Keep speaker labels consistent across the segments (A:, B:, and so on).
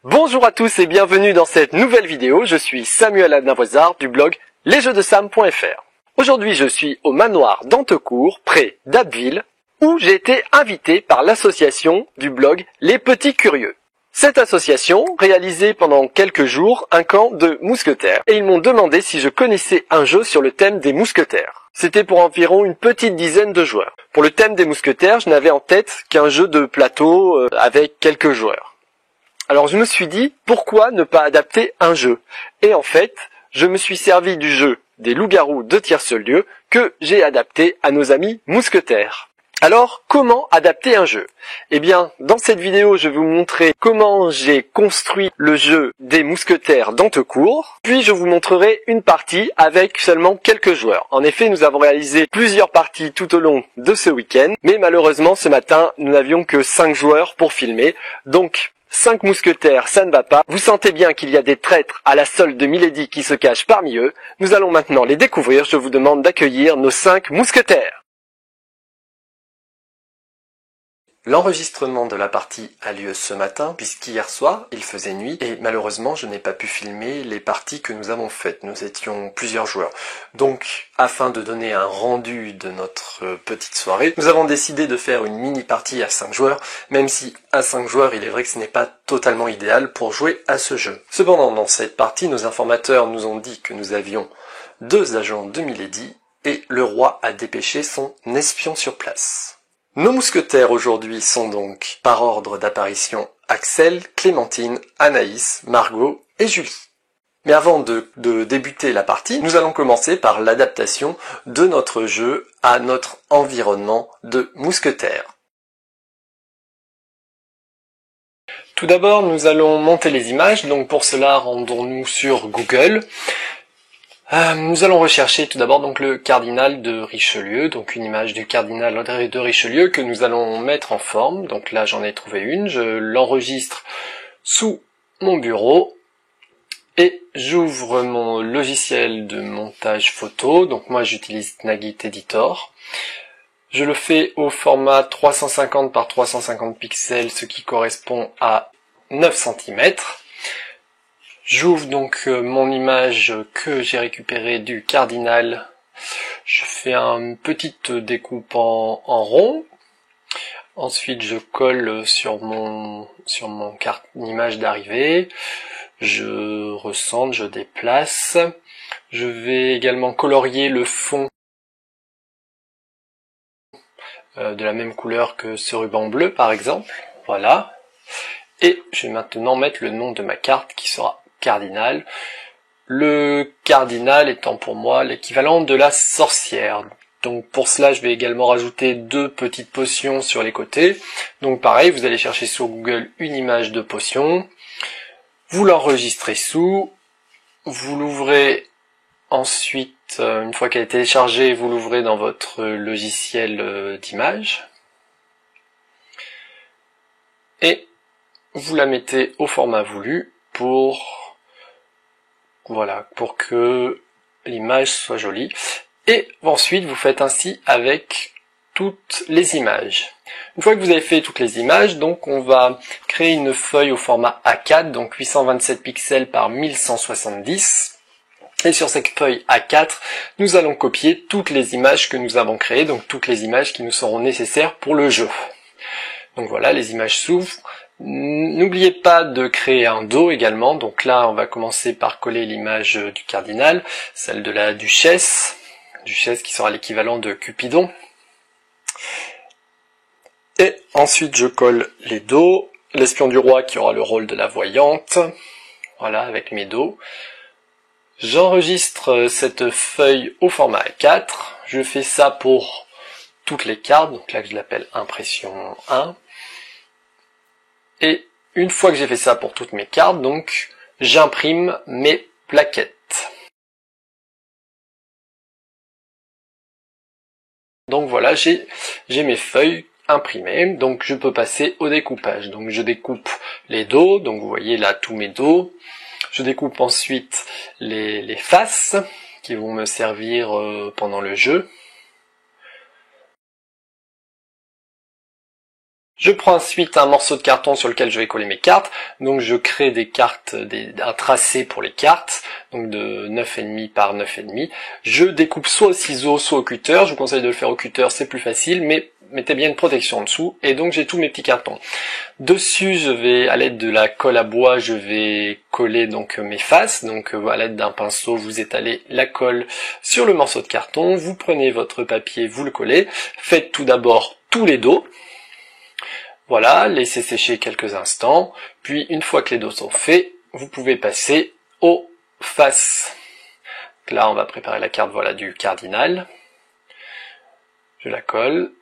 A: Bonjour à tous et bienvenue dans cette nouvelle vidéo, je suis Samuel Adnavoisard du blog lesjeuxdesam.fr. Aujourd'hui je suis au manoir d'Antecourt, près d'Abbeville, où j'ai été invité par l'association du blog Les Petits Curieux. Cette association réalisait pendant quelques jours un camp de mousquetaires et ils m'ont demandé si je connaissais un jeu sur le thème des mousquetaires. C'était pour environ une petite dizaine de joueurs. Pour le thème des mousquetaires, je n'avais en tête qu'un jeu de plateau avec quelques joueurs. Alors je me suis dit, pourquoi ne pas adapter un jeu? Et en fait, je me suis servi du jeu des loups-garous de Tierce-Lieu que j'ai adapté à nos amis mousquetaires. Alors, comment adapter un jeu? Eh bien, dans cette vidéo, je vais vous montrer comment j'ai construit le jeu des mousquetaires d'Antecourt, puis je vous montrerai une partie avec seulement quelques joueurs. En effet, nous avons réalisé plusieurs parties tout au long de ce week-end, mais malheureusement, ce matin, nous n'avions que 5 joueurs pour filmer, donc 5 mousquetaires, ça ne va pas. Vous sentez bien qu'il y a des traîtres à la solde de Milady qui se cachent parmi eux. Nous allons maintenant les découvrir. Je vous demande d'accueillir nos 5 mousquetaires. L'enregistrement de la partie a lieu ce matin, puisqu'hier soir, il faisait nuit, et malheureusement, je n'ai pas pu filmer les parties que nous avons faites. Nous étions plusieurs joueurs. Donc, afin de donner un rendu de notre petite soirée, nous avons décidé de faire une mini-partie à 5 joueurs, même si à 5 joueurs, il est vrai que ce n'est pas totalement idéal pour jouer à ce jeu. Cependant, dans cette partie, nos informateurs nous ont dit que nous avions 2 agents de Milady, et le roi a dépêché son espion sur place. Nos mousquetaires aujourd'hui sont donc, par ordre d'apparition, Axel, Clémentine, Anaïs, Margot et Julie. Mais avant de débuter la partie, nous allons commencer par l'adaptation de notre jeu à notre environnement de mousquetaires. Tout d'abord, nous allons monter les images, donc pour cela, rendons-nous sur Google. Nous allons rechercher tout d'abord donc le cardinal de Richelieu, donc une image du cardinal de Richelieu que nous allons mettre en forme. Donc là j'en ai trouvé une, je l'enregistre sous mon bureau et j'ouvre mon logiciel de montage photo. Donc moi j'utilise Snagit Editor. Je le fais au format 350 par 350 pixels, ce qui correspond à 9 cm. J'ouvre donc mon image que j'ai récupérée du cardinal. Je fais une petite découpe en rond. Ensuite, je colle sur mon image d'arrivée. Je recentre, je déplace. Je vais également colorier le fond de la même couleur que ce ruban bleu, par exemple. Voilà. Et je vais maintenant mettre le nom de ma carte qui sera cardinal. Le cardinal étant pour moi l'équivalent de la sorcière. Donc pour cela, je vais également rajouter 2 petites potions sur les côtés. Donc pareil, vous allez chercher sur Google une image de potion. Vous l'enregistrez sous. Vous l'ouvrez ensuite, une fois qu'elle est téléchargée, vous l'ouvrez dans votre logiciel d'image. Et vous la mettez au format voulu pour que l'image soit jolie. Et ensuite, vous faites ainsi avec toutes les images. Une fois que vous avez fait toutes les images, donc on va créer une feuille au format A4, donc 827 pixels par 1170. Et sur cette feuille A4, nous allons copier toutes les images que nous avons créées, donc toutes les images qui nous seront nécessaires pour le jeu. Donc voilà, les images s'ouvrent. N'oubliez pas de créer un dos également, donc là on va commencer par coller l'image du cardinal, celle de la duchesse qui sera l'équivalent de Cupidon. Et ensuite je colle les dos, l'espion du roi qui aura le rôle de la voyante, voilà avec mes dos. J'enregistre cette feuille au format A4, je fais ça pour toutes les cartes, donc là je l'appelle impression 1. Et une fois que j'ai fait ça pour toutes mes cartes, donc j'imprime mes plaquettes. Donc voilà, j'ai mes feuilles imprimées, donc je peux passer au découpage. Donc je découpe les dos, donc vous voyez là tous mes dos. Je découpe ensuite les faces qui vont me servir pendant le jeu. Je prends ensuite un morceau de carton sur lequel je vais coller mes cartes. Donc je crée des cartes, un tracé pour les cartes, donc de 9,5 par 9,5. Je découpe soit au ciseau, soit au cutter. Je vous conseille de le faire au cutter, c'est plus facile, mais mettez bien une protection en dessous. Et donc j'ai tous mes petits cartons. Dessus, je vais, à l'aide de la colle à bois, je vais coller donc mes faces. Donc à l'aide d'un pinceau, vous étalez la colle sur le morceau de carton. Vous prenez votre papier, vous le collez. Faites tout d'abord tous les dos. Voilà, laissez sécher quelques instants, puis une fois que les dos sont faits, vous pouvez passer aux faces. Donc là, on va préparer la carte voilà, du cardinal. Je la colle.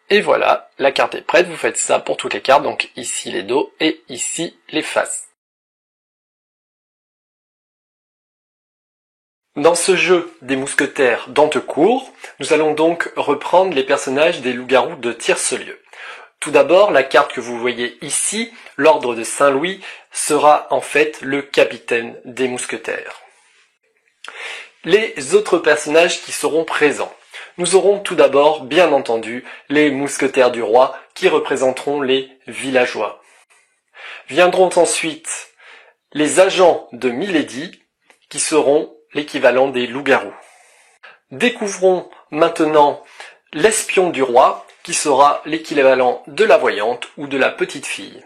A: Et voilà, la carte est prête, vous faites ça pour toutes les cartes, donc ici les dos et ici les faces. Dans ce jeu des mousquetaires d'Antecourt, nous allons donc reprendre les personnages des loups-garous de Tiercelieu. Tout d'abord, la carte que vous voyez ici, l'ordre de Saint-Louis, sera en fait le capitaine des mousquetaires. Les autres personnages qui seront présents. Nous aurons tout d'abord, bien entendu, les mousquetaires du roi qui représenteront les villageois. Viendront ensuite les agents de Milady qui seront l'équivalent des loups-garous. Découvrons maintenant l'espion du roi qui sera l'équivalent de la voyante ou de la petite fille.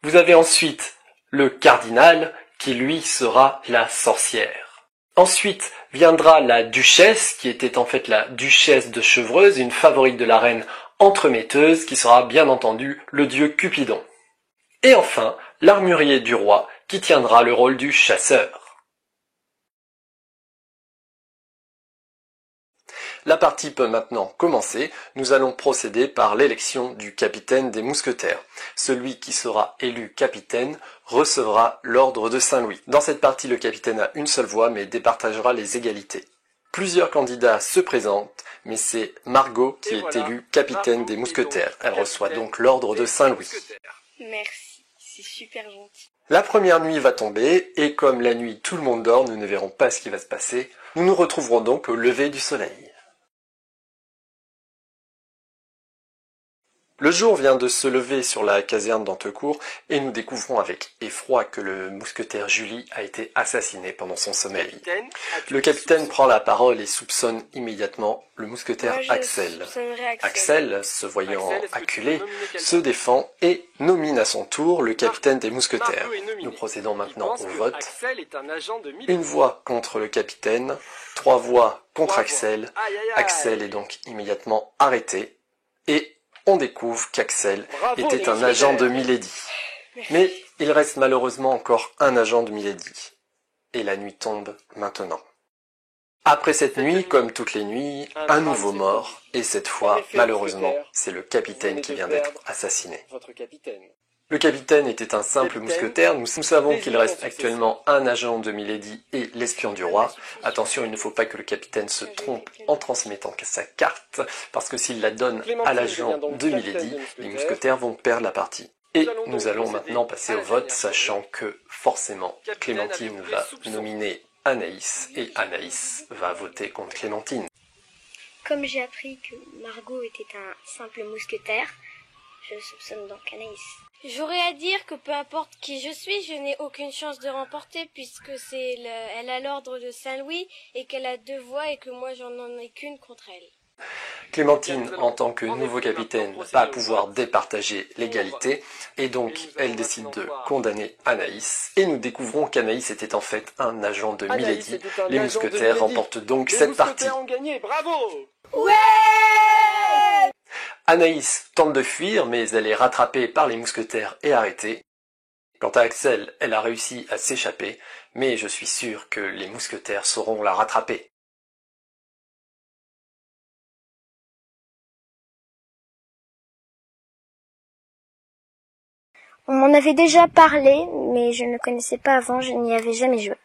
A: Vous avez ensuite le cardinal qui lui sera la sorcière. Ensuite viendra la duchesse qui était en fait la duchesse de Chevreuse, une favorite de la reine entremetteuse qui sera bien entendu le dieu Cupidon. Et enfin l'armurier du roi qui tiendra le rôle du chasseur. La partie peut maintenant commencer. Nous allons procéder par l'élection du capitaine des mousquetaires. Celui qui sera élu capitaine recevra l'ordre de Saint-Louis. Dans cette partie, le capitaine a une seule voix, mais départagera les égalités. Plusieurs candidats se présentent, mais c'est Margot qui est élue capitaine des mousquetaires. Elle reçoit donc l'ordre de Saint-Louis.
B: Merci, c'est super gentil.
A: La première nuit va tomber, et comme la nuit tout le monde dort, nous ne verrons pas ce qui va se passer. Nous nous retrouverons donc au lever du soleil. Le jour vient de se lever sur la caserne d'Antecourt et nous découvrons avec effroi que le mousquetaire Julie a été assassiné pendant son sommeil. Le capitaine prend la parole et soupçonne immédiatement le mousquetaire Axel. Axel, se voyant acculé, se défend et nomine à son tour le capitaine des mousquetaires. Nous procédons maintenant au vote. Une voix contre le capitaine, 3 voix contre Axel. Axel est donc immédiatement arrêté et on découvre qu'Axel était un agent de Milady. Mais il reste malheureusement encore un agent de Milady. Et la nuit tombe maintenant. Après cette nuit, comme toutes les nuits, un nouveau mort, et cette fois, malheureusement, c'est le capitaine qui vient d'être assassiné. Le capitaine était un simple mousquetaire, nous savons qu'il reste actuellement un agent de Milady et l'espion du roi. Attention, il ne faut pas que le capitaine se trompe en transmettant sa carte, parce que s'il la donne à l'agent de Milady, les mousquetaires vont perdre la partie. Et nous allons maintenant passer au vote, sachant que forcément Clémentine va nominer Anaïs, et Anaïs va voter contre Clémentine.
B: Comme j'ai appris que Margot était un simple mousquetaire, je soupçonne donc Anaïs.
C: J'aurais à dire que peu importe qui je suis, je n'ai aucune chance de remporter puisque elle a l'ordre de Saint-Louis et qu'elle a 2 voix et que moi j'en ai qu'une contre elle.
A: Clémentine, en tant que nouveau capitaine, va pouvoir départager l'égalité et donc elle décide de condamner Anaïs. Et nous découvrons qu'Anaïs était en fait un agent de Milady. Les mousquetaires remportent donc cette partie.
C: Ouais!
A: Anaïs tente de fuir, mais elle est rattrapée par les mousquetaires et arrêtée. Quant à Axel, elle a réussi à s'échapper, mais je suis sûr que les mousquetaires sauront la rattraper.
B: On m'en avait déjà parlé, mais je ne connaissais pas avant, je n'y avais jamais joué.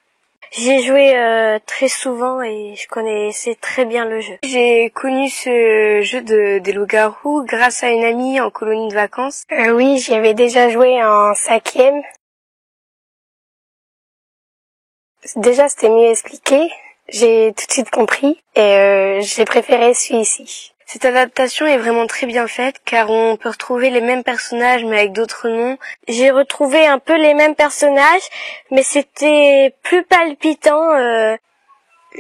B: J'ai joué très souvent et je connaissais très bien le jeu. J'ai connu ce jeu des loups-garous grâce à une amie en colonie de vacances. Oui, j'y avais déjà joué en 5e. Déjà, c'était mieux expliqué. J'ai tout de suite compris et j'ai préféré celui-ci. Cette adaptation est vraiment très bien faite car on peut retrouver les mêmes personnages mais avec d'autres noms. J'ai retrouvé un peu les mêmes personnages mais c'était plus palpitant.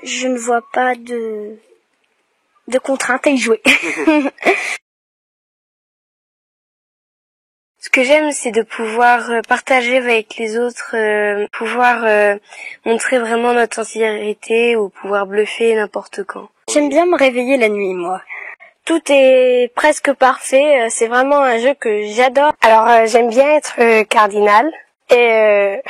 B: Je ne vois pas de contrainte à y jouer. Ce que j'aime, c'est de pouvoir partager avec les autres, pouvoir montrer vraiment notre sincérité ou pouvoir bluffer n'importe quand.
D: J'aime bien me réveiller la nuit, moi.
B: Tout est presque parfait, c'est vraiment un jeu que j'adore. Alors j'aime bien être cardinal et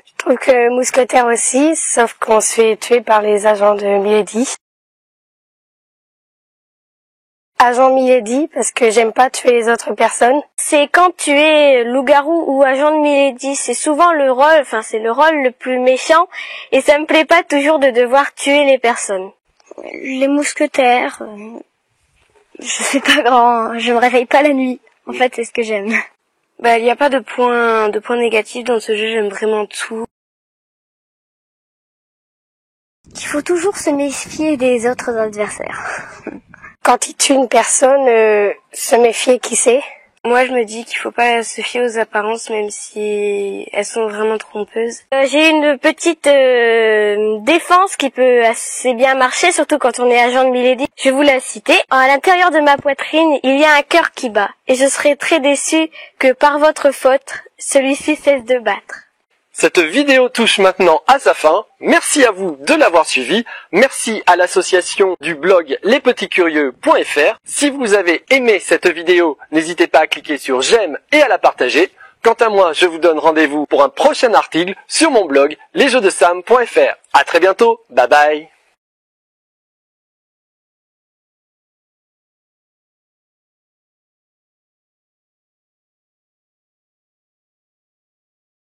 B: je trouve que mousquetaire aussi, sauf qu'on se fait tuer par les agents de Milady. Agent Milady parce que j'aime pas tuer les autres personnes. C'est quand tu es loup-garou ou agent de Milady, c'est souvent le rôle, c'est le rôle le plus méchant et ça me plaît pas toujours de devoir tuer les personnes.
D: Les mousquetaires, je sais pas grand, je me réveille pas la nuit. En fait, c'est ce que j'aime.
B: Il n'y a pas de point négatif dans ce jeu, j'aime vraiment tout.
D: Il faut toujours se méfier des autres adversaires.
B: Quand il tue une personne, se méfier qui c'est. Moi, je me dis qu'il faut pas se fier aux apparences, même si elles sont vraiment trompeuses. J'ai une petite défense qui peut assez bien marcher, surtout quand on est agent de Milady. Je vais vous la citer. À l'intérieur de ma poitrine, il y a un cœur qui bat, et je serais très déçue que par votre faute, celui-ci cesse de battre.
A: Cette vidéo touche maintenant à sa fin. Merci à vous de l'avoir suivi. Merci à l'association du blog lespetitscurieux.fr. Si vous avez aimé cette vidéo, n'hésitez pas à cliquer sur j'aime et à la partager. Quant à moi, je vous donne rendez-vous pour un prochain article sur mon blog lesjeuxdesam.fr. À très bientôt. Bye bye.